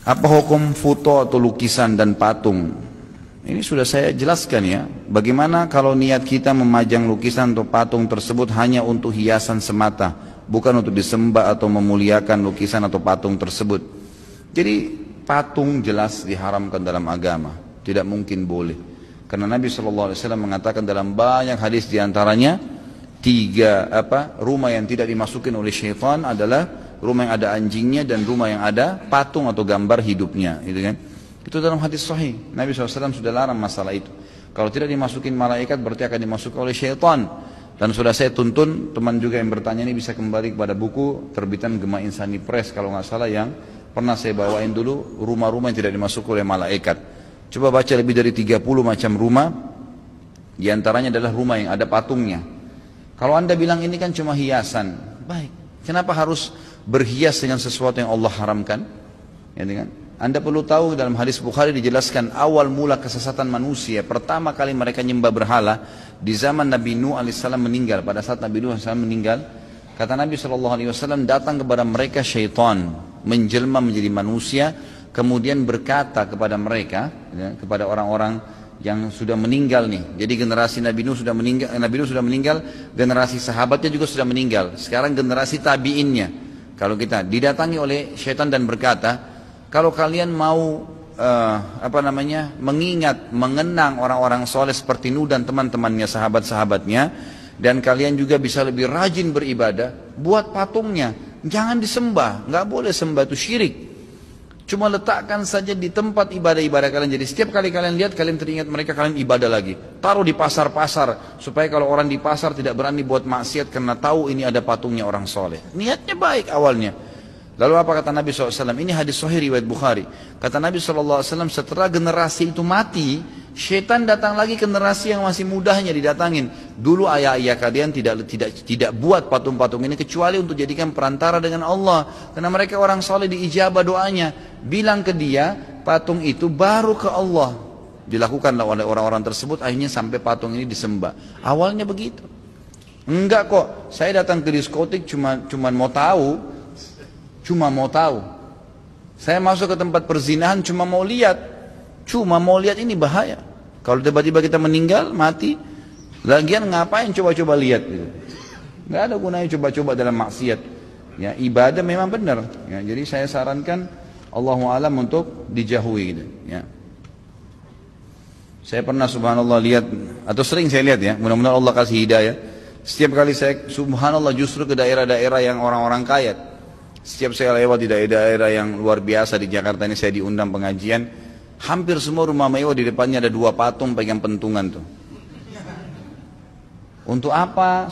Apa hukum foto atau lukisan dan patung? Ini sudah saya jelaskan ya. Bagaimana kalau niat kita memajang lukisan atau patung tersebut hanya untuk hiasan semata, bukan untuk disembah atau memuliakan lukisan atau patung tersebut. Jadi patung jelas diharamkan dalam agama, tidak mungkin boleh. Karena Nabi SAW mengatakan dalam banyak hadis, diantaranya rumah yang tidak dimasukin oleh syaitan adalah rumah yang ada anjingnya dan rumah yang ada patung atau gambar hidupnya, gitu kan? Itu dalam hadis sahih. Nabi SAW sudah larang masalah itu. Kalau tidak dimasukin malaikat berarti akan dimasuki oleh syaitan. Dan sudah saya tuntun, teman juga yang bertanya ini bisa kembali kepada buku terbitan Gema Insani Press kalau nggak salah, yang pernah saya bawain dulu, rumah-rumah yang tidak dimasuki oleh malaikat. Coba baca lebih dari 30 macam rumah, di antaranya adalah rumah yang ada patungnya. Kalau anda bilang ini kan cuma hiasan, baik. Kenapa harus berhias dengan sesuatu yang Allah haramkan? Ya, kan? Anda perlu tahu dalam hadis Bukhari dijelaskan awal mula kesesatan manusia. Pertama kali mereka nyembah berhala di zaman Nabi Nuh alaihissalam meninggal. Pada saat Nabi Nuh alaihissalam meninggal, kata Nabi SAW, datang kepada mereka syaitan, menjelma menjadi manusia, kemudian berkata kepada mereka, ya, kepada orang-orang yang sudah meninggal nih. Jadi generasi Nabi Nuh sudah meninggal, generasi sahabatnya juga sudah meninggal. Sekarang generasi tabiinnya. Kalau kita didatangi oleh syaitan dan berkata, kalau kalian mau mengenang orang-orang soleh seperti Nuh dan teman-temannya, sahabat-sahabatnya, dan kalian juga bisa lebih rajin beribadah, buat patungnya, jangan disembah, nggak boleh sembah, itu syirik. Cuma letakkan saja di tempat ibadah-ibadah kalian. Jadi setiap kali kalian lihat, kalian teringat mereka, kalian ibadah lagi. Taruh di pasar-pasar, supaya kalau orang di pasar tidak berani buat maksiat karena tahu ini ada patungnya orang soleh. Niatnya baik awalnya. Lalu apa kata Nabi SAW? Ini hadis sahih riwayat Bukhari. Kata Nabi SAW, setelah generasi itu mati, syaitan datang lagi generasi yang masih mudahnya didatangin. Dulu ayah-ayah kalian tidak buat patung-patung ini kecuali untuk jadikan perantara dengan Allah. Karena mereka orang soleh, diijabah doanya. Bilang ke dia, patung itu baru ke Allah. Dilakukanlah oleh orang-orang tersebut, akhirnya sampai patung ini disembah. Awalnya begitu. Enggak kok, saya datang ke diskotik cuma mau tahu. Saya masuk ke tempat perzinahan cuma mau lihat ini bahaya. Kalau tiba-tiba kita meninggal, mati, lagian ngapain coba-coba lihat gitu. Nggak ada gunanya coba-coba dalam maksiat. Ya, ibadah memang benar. Ya, jadi saya sarankan Allahu a'lam untuk dijauhi gitu. Ya. Saya pernah subhanallah lihat, atau sering saya lihat ya, mudah-mudahan Allah kasih hidayah. Setiap kali saya subhanallah justru ke daerah-daerah yang orang-orang kaya. Setiap saya lewat di daerah-daerah yang luar biasa di Jakarta ini, saya diundang pengajian, hampir semua rumah mewah di depannya ada 2 patung pegang pentungan tuh. Untuk apa?